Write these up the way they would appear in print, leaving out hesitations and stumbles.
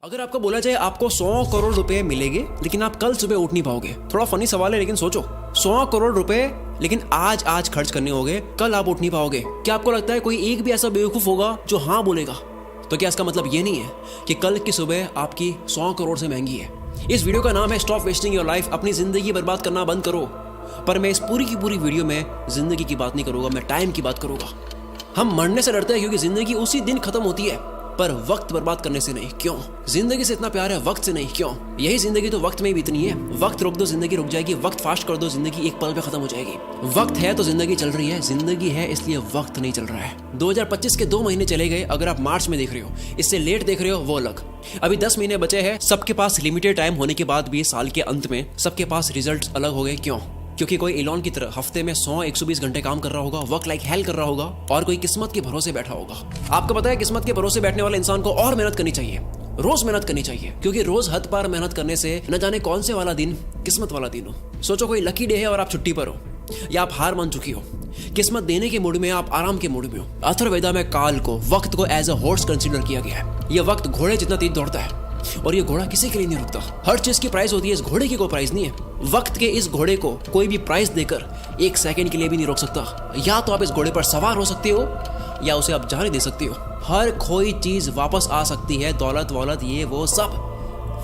अगर आपको बोला जाए आपको 100 करोड़ रुपए मिलेंगे लेकिन आप कल सुबह उठ नहीं पाओगे, थोड़ा फनी सवाल है लेकिन सोचो, 100 करोड़ रुपए लेकिन आज खर्च करने होंगे, कल आप उठ नहीं पाओगे। क्या आपको लगता है कोई एक भी ऐसा बेवकूफ होगा जो हाँ बोलेगा? तो क्या इसका मतलब ये नहीं है कि कल की सुबह आपकी 100 करोड़ से महंगी है? इस वीडियो का नाम है स्टॉप वेस्टिंग योर लाइफ, अपनी जिंदगी बर्बाद करना बंद करो। पर मैं इस पूरी की पूरी वीडियो में जिंदगी की बात नहीं करूंगा, मैं टाइम की बात करूंगा। हम मरने से डरते हैं क्योंकि जिंदगी उसी दिन खत्म होती है, पर वक्त बर्बाद करने से नहीं। क्यों? जिंदगी से इतना प्यार है, वक्त से नहीं। क्यों? यही जिंदगी तो वक्त में ही बीतनी है। वक्त रोक दो जिंदगी रुक जाएगी, वक्त फास्ट कर दो जिंदगी एक पल पे खत्म हो जाएगी। वक्त है तो जिंदगी चल रही है, जिंदगी है इसलिए वक्त नहीं चल रहा है। 2025 के 2 महीने चले गए, अगर आप मार्च में देख रहे हो, इससे लेट देख रहे हो वो अलग। अभी 10 महीने बचे हैं। सबके पास लिमिटेड टाइम होने के बाद भी साल के अंत में सबके पास रिजल्ट अलग हो गए। क्यों? क्योंकि कोई एलॉन की तरह हफ्ते में 100-120 घंटे काम कर रहा होगा, वर्क लाइक हेल कर रहा होगा, और कोई किस्मत के भरोसे बैठा होगा। आपको पता है किस्मत के भरोसे बैठने वाले इंसान को और मेहनत करनी चाहिए, रोज मेहनत करनी चाहिए, क्योंकि रोज हद पार मेहनत करने से न जाने कौन से वाला दिन किस्मत वाला दिन हो। सोचो कोई लकी डे है और आप छुट्टी पर हो, या आप हार मान चुकी हो, किस्मत देने के मूड में, आप आराम के मूड में हो। अथर्ववेदा में काल को, वक्त को एज अ हॉर्स कंसीडर किया गया है। यह वक्त घोड़े जितना तेज दौड़ता है और ये घोड़ा किसी के लिए नहीं रुकता। हर चीज की प्राइस होती है, इस घोड़े की कोई प्राइस नहीं है। वक्त के इस घोड़े को कोई भी प्राइस देकर 1 सेकंड के लिए भी नहीं रोक सकता। या तो आप इस घोड़े पर सवार हो सकते हो या उसे आप जाने दे सकते हो। हर कोई चीज वापस आ सकती है, दौलत वौलत ये वो सब,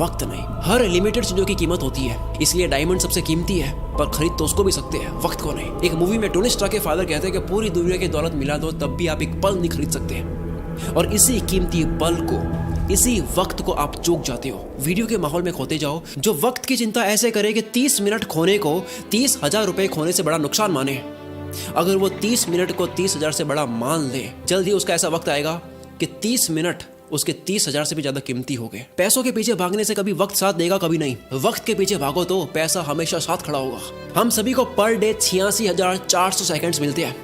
वक्त नहीं। हर लिमिटेड चीजों की कीमत होती है, इसलिए डायमंड सबसे कीमती है, पर खरीद तो उसको भी सकते हैं, वक्त को नहीं। एक मूवी में टोनी स्टार्क के फादर कहते हैं कि पूरी दुनिया की दौलत मिला दो तब भी आप एक पल नहीं खरीद सकते, और इसी कीमती पल को, इसी वक्त को आप चूक जाते हो। वीडियो के माहौल में खोते जाओ। जो वक्त की चिंता ऐसे करे कि 30 मिनट खोने को 30,000 रुपए खोने से बड़ा नुकसान माने, अगर वो 30 मिनट को 30,000 से बड़ा मान ले, जल्द ही उसका ऐसा वक्त आएगा कि 30 मिनट उसके 30,000 से भी ज्यादा कीमती हो गए। पैसों के पीछे भागने से कभी वक्त साथ देगा, कभी नहीं। वक्त के पीछे भागो तो पैसा हमेशा साथ खड़ा होगा। हम सभी को पर डे 86,400 सेकंड्स मिलते हैं।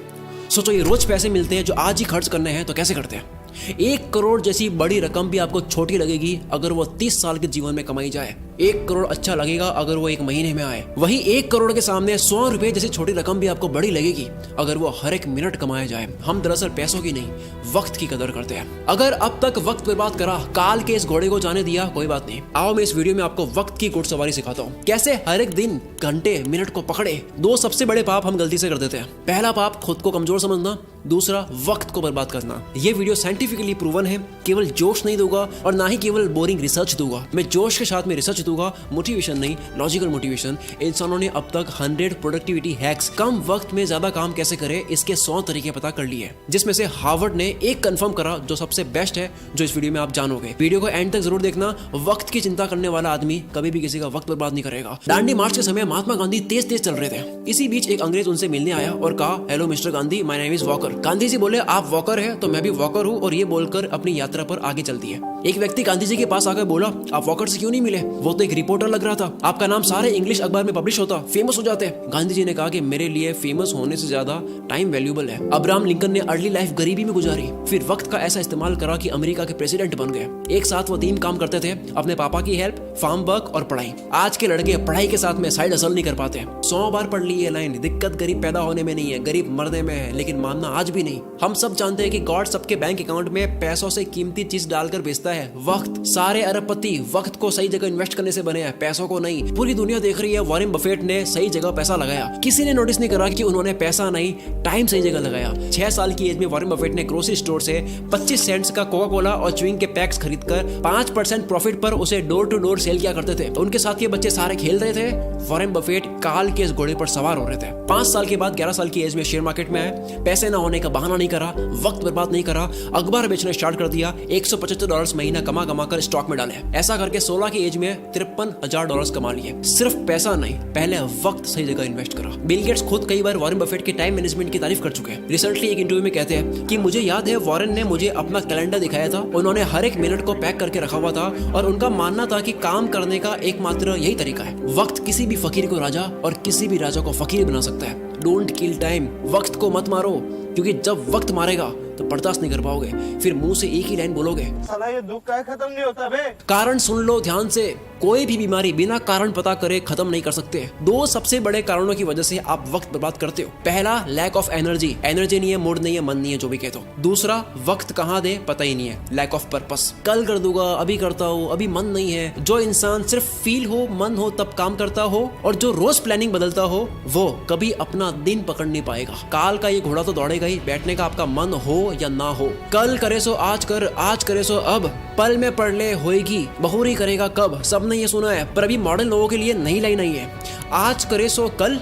सोचो ये रोज पैसे मिलते हैं जो आज ही खर्च करने हैं, तो कैसे करते हैं? 1 करोड़ जैसी बड़ी रकम भी आपको छोटी लगेगी अगर वो 30 साल के जीवन में कमाई जाए। 1 करोड़ अच्छा लगेगा अगर वो 1 महीने में आए। वही 1 करोड़ के सामने 100 रुपए जैसी छोटी रकम भी आपको बड़ी लगेगी अगर वो हर 1 मिनट कमाया जाए। हम दरअसल पैसों की नहीं, वक्त की कदर करते हैं। अगर अब तक वक्त बर्बाद करा, काल के इस घोड़े को जाने दिया, कोई बात नहीं। आओ मैं इस वीडियो में आपको वक्त की घुड़सवारी सिखाता हूँ, कैसे हर एक दिन, घंटे, मिनट को पकड़े। 2 सबसे बड़े पाप हम गलती से कर देते हैं। पहला पाप खुद को कमजोर समझना, दूसरा वक्त को बर्बाद करना। ये वीडियो साइंटिफिकली प्रूवन है, केवल जोश नहीं दूंगा और ना ही केवल बोरिंग रिसर्च दूंगा। मैं जोश के साथ में रिसर्च दूंगा, मोटिवेशन नहीं, लॉजिकल मोटिवेशन। इंसानों ने अब तक 100 प्रोडक्टिविटी हैक्स, कम वक्त में ज्यादा काम कैसे करें, इसके 100 तरीके पता कर लिए, जिसमें से हार्वर्ड ने एक कंफर्म करा जो सबसे बेस्ट है, जो इस वीडियो में आप जानोगे। वीडियो को एंड तक जरूर देखना। वक्त की चिंता करने वाला आदमी कभी भी किसी का वक्त बर्बाद नहीं करेगा। दांडी मार्च के समय महात्मा गांधी तेज तेज चल रहे थे। इसी बीच एक अंग्रेज उनसे मिलने आया और कहा, hello mister Gandhi, my name is Walker. Gandhi ji बोले, आप वॉकर है तो मैं भी वॉकर हूँ, और ये बोलकर अपनी यात्रा पर आगे चल दिए। एक व्यक्ति गांधी जी के पास आकर बोला, आप वॉकर से क्यों नहीं मिले? वो तो एक रिपोर्टर लग रहा था, आपका नाम सारे इंग्लिश अखबार में पब्लिश होता, फेमस हो जाते। गांधी जी ने कहा कि मेरे लिए फेमस होने से ज्यादा टाइम वैल्यूएबल है। अब्राहम लिंकन ने अर्ली लाइफ गरीबी में गुजारी, फिर वक्त का ऐसा इस्तेमाल करा कि अमेरिका के प्रेसिडेंट बन गए। एक साथ वो 3 काम करते थे, अपने पापा की हेल्प, फार्म वर्क और पढ़ाई। आज के लड़के पढ़ाई के साथ में साइड हसल नहीं कर पाते। 100 बार पढ़ ली ये लाइन, दिक्कत गरीब पैदा होने में नहीं है, गरीब मरने में है, लेकिन मानना आज भी नहीं। हम सब जानते हैं कि गॉड सबके बैंक अकाउंट में पैसों से कीमती चीज डालकर भेजता है, वक्त। सारे अरबपति वक्त को सही जगह इन्वेस्ट करने से बने हैं, पैसों को नहीं। पूरी दुनिया देख रही है वॉरेन बफेट ने सही जगह पैसा लगाया। किसी ने नोटिस नहीं करा कि उन्होंने पैसा नहीं, टाइम सही जगह लगाया। 6 साल की एज में वॉरेन बफेट ने ग्रोसरी स्टोर से 25 सेंट्स का कोका कोला और च्युइंग के पैक्स खरीदकर 5% प्रॉफिट पर उसे डोर टू डोर सेल किया करते थे। उनके साथ ये बच्चे सारे खेल रहे थे, वॉरेन बफेट काल के इस घोड़े पर सवार हो रहे थे। 5 साल के बाद 11 साल की एज में शेयर मार्केट में आए। पैसे ना होने का बहाना नहीं करा, वक्त बर्बाद नहीं करा, अखबार बेचना स्टार्ट कर दिया। $175 महीना कमा कर स्टॉक में डाले। ऐसा करके 16 की एज में $53,000 कमा लिए। सिर्फ पैसा नहीं, पहले वक्त सही जगह इन्वेस्ट करा। बिल गेट्स खुद कई बार वॉरेन बफेट के टाइम मैनेजमेंट की तारीफ कर चुके हैं। रिसेंटली एक इंटरव्यू में कहते हैं कि मुझे याद है वॉरेन ने मुझे अपना कैलेंडर दिखाया था, उन्होंने हर 1 मिनट को पैक करके रखा हुआ था, और उनका मानना था कि काम करने का एकमात्र यही तरीका है। वक्त किसी भी फकीर को राजा और किसी भी राजा को फकीर बना सकता है। डोंट किल टाइम, वक्त को मत मारो, क्योंकि जब वक्त मारेगा तो बर्दाश्त नहीं कर पाओगे, फिर मुंह से एक ही लाइन बोलोगे, साला ये दुख का खत्म नहीं होता बे। कारण सुन लो ध्यान से, कोई भी बीमारी बिना कारण पता करे खत्म नहीं कर सकते। दो सबसे बड़े कारणों की वजह से आप वक्त बर्बाद करते हो। पहला, लैक ऑफ एनर्जी नहीं है, मूड नहीं है, मन नहीं है, जो भी कहते हो। दूसरा, वक्त कहाँ दे पता ही नहीं है, लैक ऑफ पर्पस। कल कर दूंगा, अभी करता हूँ, अभी मन नहीं है। जो इंसान सिर्फ फील हो, मन हो तब काम करता हो और जो रोज प्लानिंग बदलता हो, वो कभी अपना दिन पकड़ नहीं पाएगा। काल का ये घोड़ा तो दौड़ेगा ही, बैठने का आपका मन हो या ना हो। कल करे सो आज कर, आज करे सो अब, पल में पढ़ ले होएगी, बहुरी करेगा कब। सबने ये सुना है, पर अभी मॉडर्न लोगों के लिए नई लाइन आई है, आज करे सो कल,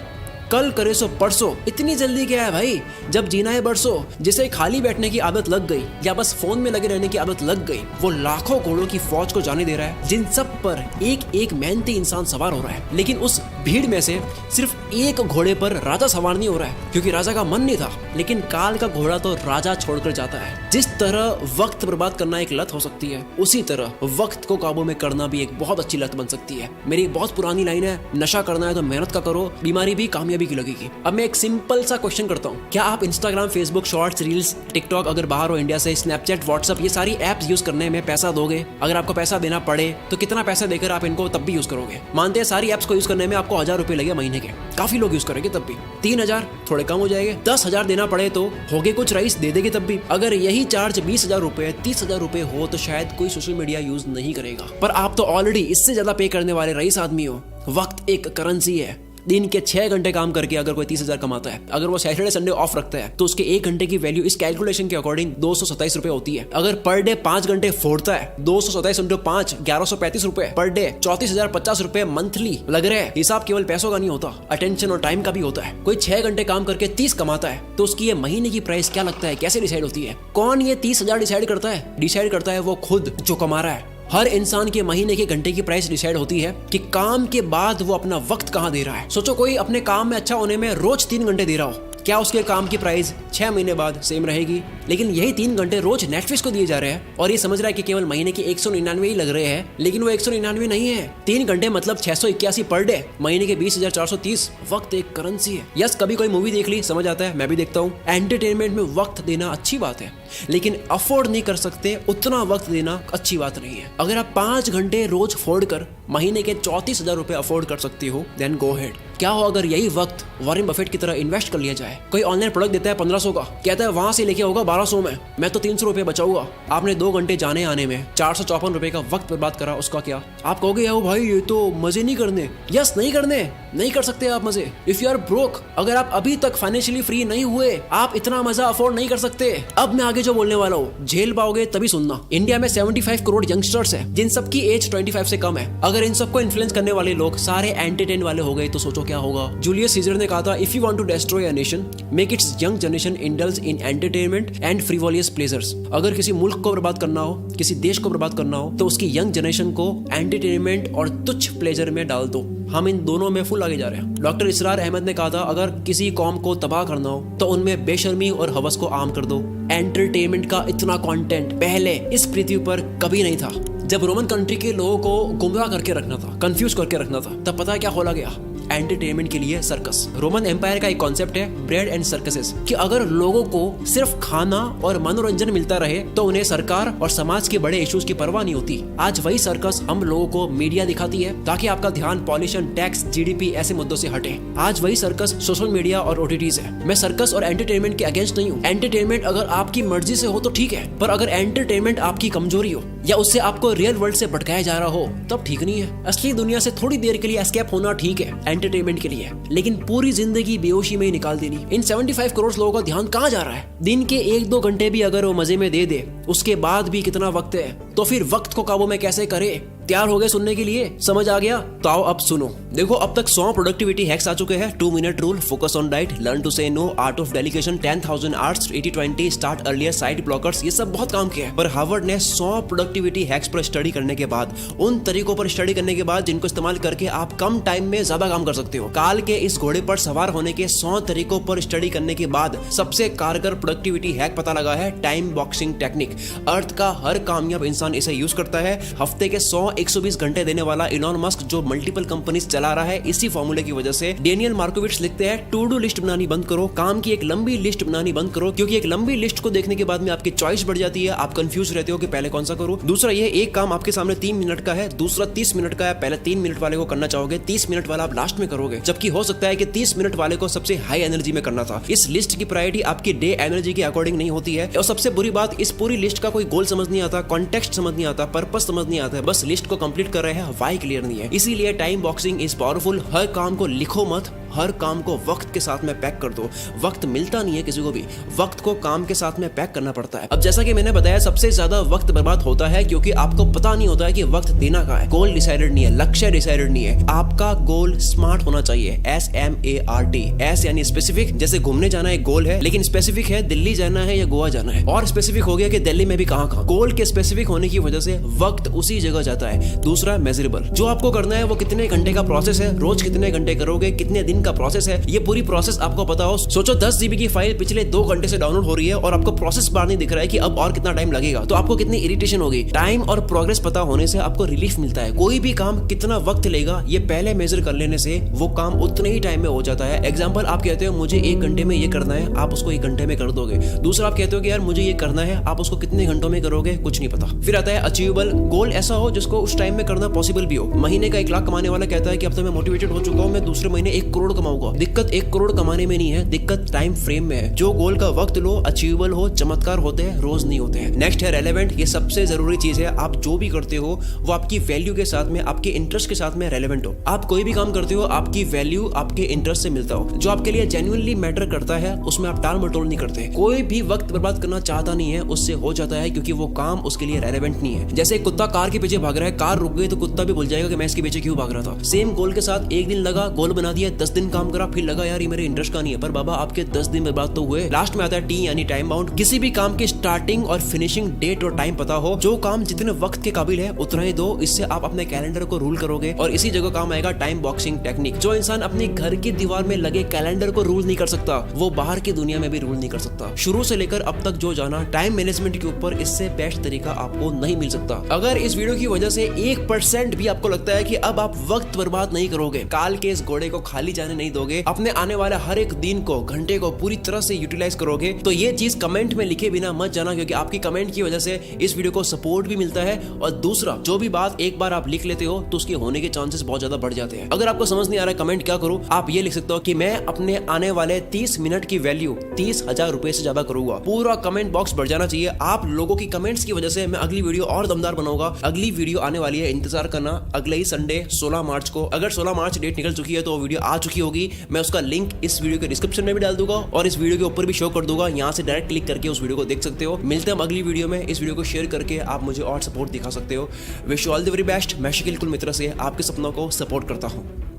कल करे सो परसों। इतनी जल्दी क्या है भाई, जब जीना है बरसों। जिसे खाली बैठने की आदत लग गई या बस फोन में लगे रहने की आदत लग गई, वो लाखों घोड़ों की फौज को जाने दे रहा है, जिन सब पर एक एक मेहनती इंसान सवार हो रहा है। लेकिन उस भीड़ में से सिर्फ एक घोड़े पर राजा सवार नहीं हो रहा है, क्योंकि राजा का मन नहीं था। लेकिन काल का घोड़ा तो राजा छोड़कर जाता है। जिस तरह वक्त बर्बाद करना एक लत हो सकती है, उसी तरह वक्त को काबू में करना भी एक बहुत अच्छी लत बन सकती है। मेरी एक बहुत पुरानी लाइन है, नशा करना है तो मेहनत का करो, बीमारी भी कामयाबी की लगेगी। अब मैं एक सिंपल सा क्वेश्चन करता हूँ, क्या आप Instagram, Facebook, shorts, reels, TikTok, अगर बाहर हो इंडिया से, स्नैपचैट, व्हाट्सएप, ये सारी एप्स यूज करने में पैसा दोगे? अगर आपको पैसा देना पड़े तो कितना पैसा देकर आप इनको तब भी यूज करोगे? मानते हैं सारी एप्स को यूज करने में आपको 1000 रुपए लगे महीने के, काफी लोग यूज करेंगे तब भी। 3000 थोड़े कम हो जाएंगे, 10,000 देना पड़े तो होगे कुछ रईस दे देंगे तब भी। अगर यही चार्ज 20,000 रुपए, 30,000 रुपए हो तो शायद कोई सोशल मीडिया यूज नहीं करेगा। पर आप तो ऑलरेडी इससे ज्यादा पे करने वाले रईस आदमी हो। वक्त एक करेंसी है। दिन के 6 घंटे काम करके अगर कोई 30,000 कमाता है, अगर वो सैटरडे संडे ऑफ रखता है, तो उसके 1 घंटे की वैल्यू इस कैलकुलेशन के अकॉर्डिंग 227 रुपए होती है। अगर पर डे 5 घंटे फोड़ता है, 227 इंटू 5, 1135 रुपए पर डे, 34,050 रुपए मंथली लग रहे हैं। हिसाब केवल पैसों का नहीं होता, अटेंशन और टाइम का भी होता है। कोई 6 घंटे काम करके 30 कमाता है, तो उसकी ये महीने की प्राइस क्या लगता है, कैसे डिसाइड होती है? कौन ये 30,000 डिसाइड करता है? डिसाइड करता है वो खुद जो कमा रहा है। हर इंसान के महीने के घंटे की प्राइस डिसाइड होती है कि काम के बाद वो अपना वक्त कहाँ दे रहा है। सोचो कोई अपने काम में अच्छा होने में रोज 3 घंटे दे रहा हो, क्या उसके काम की प्राइस 6 महीने बाद सेम रहेगी? लेकिन यही 3 घंटे रोज नेटफ्लिक्स को दिए जा रहे हैं और ये समझ रहा है कि केवल महीने के 199 ही लग रहे हैं, लेकिन वो 199 नहीं है। 3 घंटे मतलब 681 पर डे, महीने के 20,430। वक्त एक करेंसी है। यस, कभी कोई मूवी देख ली, समझ आता है, मैं भी देखता हूँ। एंटरटेनमेंट में वक्त देना अच्छी बात है, लेकिन अफोर्ड नहीं कर सकते उतना वक्त देना अच्छी बात नहीं है। अगर आप 5 घंटे रोज फोड़ कर महीने के 34,000 रुपए अफोर्ड कर सकती हो, देन गो हेड। क्या हो अगर यही वक्त वॉरेन बफेट की तरह इन्वेस्ट कर लिया जाए? कोई ऑनलाइन प्रोडक्ट देता है 1500 का, कहता है वहां से लेके होगा 1200 में, मैं तो 300 रुपए बचाऊंगा। आपने 2 घंटे जाने आने में 454 रुपए का वक्त बर्बाद करा, उसका क्या? आप कहोगे यार भाई ये तो मजे नहीं करने। यस, नहीं करने, नहीं कर सकते आप मजे। इफ यू आर ब्रोक, अगर आप अभी तक फाइनेंशियली फ्री नहीं हुए, आप इतना मजा अफोर्ड नहीं कर सकते। अब मैं आगे जो बोलने वाला हूँ झेल पाओगे तभी सुनना। इंडिया में 75 करोड़ यंगस्टर्स है, जिन सबकी एज 25 से कम है। अगर इन सबको इन्फ्लुएंस करने वाले लोग सारे एंटरटेन वाले हो गए तो सोचो क्या होगा। जूलियस सीजर ने कहा था, if you want to destroy a nation, make its young generation indulge in entertainment and frivolous pleasures. अगर किसी मुल्क को बर्बाद करना हो, किसी देश को बर्बाद करना हो, तो उसकी यंग जनरेशन को एंटरटेनमेंट और तुच्छ प्लेजर में डाल दो। हम इन दोनों में फुल आगे जा रहे हैं। डॉक्टर इसरार अहमद ने कहा था, अगर किसी कौम को तबाह करना हो तो उनमें बेशर्मी और हवस को आम कर दो। एंटरटेनमेंट का इतना कंटेंट पहले इस पृथ्वी पर कभी नहीं था। जब रोमन कंट्री के लोगों को गुमराह करके रखना था, कंफ्यूज करके रखना था, तब पता है क्या खोला गया? एंटरटेनमेंट के लिए सर्कस। रोमन एम्पायर का एक कॉन्सेप्ट है ब्रेड एंड सर्कसेस, कि अगर लोगों को सिर्फ खाना और मनोरंजन मिलता रहे तो उन्हें सरकार और समाज के बड़े इश्यूज की परवाह नहीं होती। आज वही सर्कस हम लोगों को मीडिया दिखाती है ताकि आपका ध्यान पॉल्यूशन, टैक्स, जीडीपी ऐसे मुद्दों से हटे। आज वही सर्कस सोशल मीडिया और ओटीटीज है। मैं सर्कस और एंटरटेनमेंट के अगेंस्ट नहीं हूँ। एंटरटेनमेंट अगर आपकी मर्जी से हो तो ठीक है, पर अगर एंटरटेनमेंट आपकी कमजोरी हो या उससे आपको रियल वर्ल्ड से भटकाया जा रहा हो तब ठीक नहीं है। असली दुनिया से थोड़ी देर के लिए एस्केप होना ठीक है एंटरटेनमेंट के लिए, लेकिन पूरी जिंदगी बेहोशी में ही निकाल देनी। इन 75 करोड़ लोगों का ध्यान कहाँ जा रहा है? दिन के 1-2 घंटे भी अगर वो मजे में दे दे, उसके बाद भी कितना वक्त है, तो फिर वक्त को काबू में कैसे करे? तैयार हो गए सुनने के लिए? समझ आ गया? तो आओ अब सुनो। देखो, अब तक 100 प्रोडक्टिविटी हैक्स आ चुके हैं। 2 minute rule, focus on diet, learn to say no, art of delegation, 10,000 arts, 80-20, start earlier, side blockers, ये सब बहुत काम किया है। पर हार्वर्ड ने 100 प्रोडक्टिविटी हैक्स पर स्टडी करने के बाद, उन तरीकों पर स्टडी करने के बाद जिनको इस्तेमाल करके आप कम टाइम में ज्यादा काम कर सकते हो, काल के इस घोड़े पर सवार होने के 100 तरीकों पर स्टडी करने के बाद सबसे कारगर प्रोडक्टिविटी हैक पता लगा है टाइम बॉक्सिंग टेक्निक। अर्थ का हर कामयाब इंसान इसे यूज करता है। हफ्ते के 100 120 घंटे देने वाला इलॉन मस्क जो मल्टीपल कंपनीज चला रहा है, इसी फॉर्मूले की वजह से डेनियल मार्कोविट्स लिखते हैं टू डू लिस्ट बनानी बंद करो, काम की एक लंबी लिस्ट बनानी बंद करो, क्योंकि एक लंबी लिस्ट को देखने के बाद में आपकी चॉइस बढ़ जाती है, आप कंफ्यूज रहते हो कि पहले कौन सा करूं। दूसरा ये एक काम आपके सामने 3 मिनट का है, दूसरा 30 मिनट का है, पहले 3 मिनट वाले को करना चाहोगे, 30 मिनट वाला आप लास्ट में करोगे, जबकि हो सकता है कि 30 मिनट वाले को सबसे हाई एनर्जी में करना था। इस लिस्ट की प्रायोरिटी आपकी डे एनर्जी के अकॉर्डिंग नहीं होती है। और सबसे बुरी बात, इस पूरी लिस्ट का कोई गोल समझ नहीं आता, कॉन्टेक्स्ट समझ नहीं आता, पर्पस समझ नहीं आता है, बस लिस्ट को कंप्लीट कर रहे हैं, व्हाई क्लियर नहीं है। इसीलिए टाइम बॉक्सिंग इज पावरफुल। हर काम को लिखो मत, हर काम को वक्त के साथ में पैक कर दो। वक्त मिलता नहीं है किसी को भी, वक्त को काम के साथ में पैक करना पड़ता है। अब जैसा कि मैंने बताया, सबसे ज्यादा वक्त बर्बाद होता है क्योंकि आपको पता नहीं होता है कि वक्त देना कहाँ है। गोल डिसाइडेड नहीं है, लक्ष्य डिसाइडेड नहीं है। आपका गोल स्मार्ट होना चाहिए, SMART। एस यानी स्पेसिफिक, जैसे घूमने जाना एक गोल है, लेकिन स्पेसिफिक है दिल्ली जाना है या गोवा जाना है, और स्पेसिफिक हो गया कि दिल्ली में भी कहाँ। गोल के स्पेसिफिक होने की वजह से वक्त उसी जगह जाता है। दूसरा मेजरेबल, जो आपको करना है वो कितने घंटे का प्रोसेस है, रोज कितने घंटे करोगे, कितने दिन का प्रोसेस है, ये पूरी प्रोसेस आपको पता हो। सोचो 10 GB की फाइल पिछले 2 घंटे से डाउनलोड हो रही है और आपको प्रोसेस बार नहीं दिख रहा है कि अब और कितना टाइम लगेगा, तो आपको कितनी इरिटेशन होगी। टाइम और प्रोग्रेस पता होने से आपको रिलीफ मिलता है। कोई भी काम कितना वक्त लेगा ये पहले मेजर कर लेने से वो काम उतने ही टाइम में हो जाता है। एग्जांपल, आप कहते हो मुझे 1 घंटे में ये करना है, आप उसको 1 घंटे में कर दोगे। दूसरा, आप कहते हो कि यार मुझे ये करना है, आप उसको कितने घंटों में करोगे, कुछ नहीं पता। फिर आता है अचीवेबल, गोल ऐसा हो जिसको उस टाइम में करना पॉसिबल भी हो। महीने का 1 लाख कमाने वाला कहता है कि अब तो मैं मोटिवेटेड हो चुका हूं, मैं दूसरे महीने 1 करोड़ कमाऊंगा। दिक्कत 1 करोड़ कमाने में नहीं है, दिक्कत टाइम फ्रेम में है। जो गोल का वक्त लो, अचीवेबल हो, चमत्कार होते हैं, रोज नहीं होते हैं। नेक्स्ट है रेलेवेंट। ये सबसे जरूरी चीज है। आप जो भी करते हो वो आपकी वैल्यू के साथ में, आपके इंटरेस्ट के साथ में रेलेवेंट हो। आप कोई भी काम करते हो, आपकी वैल्यू आपके इंटरेस्ट से मिलता हो। जो आपके लिए जेन्युइनली मैटर करता है उसमें आप टाल मटोल नहीं करते। कोई भी वक्त बर्बाद करना चाहता नहीं है, उससे हो जाता है, क्योंकि वो काम उसके लिए रेलेवेंट नहीं है। जैसे कुत्ता कार के पीछे भाग रहा है, कार रुक गई तो कुत्ता भी भूल जाएगा कि मैं इसके पीछे क्यों भाग रहा था। सेम गोल के साथ 1 दिन लगा, गोल बना दिया, 10 दिन काम करा, फिर लगा यार ये मेरे इंटरेस्ट का नहीं है, पर बाबा आपके 10 दिन बर्बाद तो हुए। लास्ट में आता है T यानी टाइम बाउंड। किसी भी काम की स्टार्टिंग और फिनिशिंग डेट और टाइम पता हो। जो काम जितने वक्त के काबिल है उतना ही दो, इससे आप अपने कैलेंडर को रूल करोगे। और इसी जगह काम आएगा टाइम बॉक्सिंग टेक्निक। जो इंसान अपने घर की दीवार में लगे कैलेंडर को रूल नहीं कर सकता, वो बाहर की दुनिया में भी रूल नहीं कर सकता। शुरू से लेकर अब तक जो जाना टाइम मैनेजमेंट के ऊपर, इससे बेस्ट तरीका आपको नहीं मिल सकता। अगर इस वीडियो की वजह से 1% भी आपको लगता है कि अब आप वक्त बर्बाद नहीं करोगे, काल के इस घोड़े को खाली जाने नहीं दोगे, अपने आने वाले हर एक दिन को, घंटे को पूरी तरह से यूटिलाइज करोगे, तो ये चीज कमेंट में लिखे बिना मत जाना, क्योंकि आपकी कमेंट की वजह से इस वीडियो को सपोर्ट भी मिलता है। और दूसरा, जो भी बात एक बार आप लिख लेते हो तो उसके होने के चांसेस बहुत ज्यादा बढ़ जाते हैं। अगर आपको समझ नहीं आ रहा है कमेंट क्या करूं, आप ये लिख सकते हो कि मैं अपने आने वाले 30 मिनट की वैल्यू 30,000 रुपए से ज्यादा करूंगा। पूरा कमेंट बॉक्स भर जाना चाहिए। आप लोगों की कमेंट्स की वजह से मैं अगली वीडियो और दमदार बनाऊंगा। अगली वीडियो आने वाली है, इंतजार करना, अगले ही संडे 16 मार्च को। अगर 16 मार्च डेट निकल चुकी है तो वीडियो आ चुकी होगी। मैं उसका लिंक इस वीडियो के डिस्क्रिप्शन में भी डाल दूंगा और इस वीडियो के ऊपर भी शो कर दूंगा। यहाँ से डायरेक्ट क्लिक करके उस वीडियो को देख सकते हो। मिलते हैं अगली वीडियो में। इस वीडियो को शेयर करके आप मुझे और सपोर्ट दिखा सकते हो। Wish you all the very best. मैं शकील कुल मित्र से आपके सपनों को सपोर्ट करता हूँ।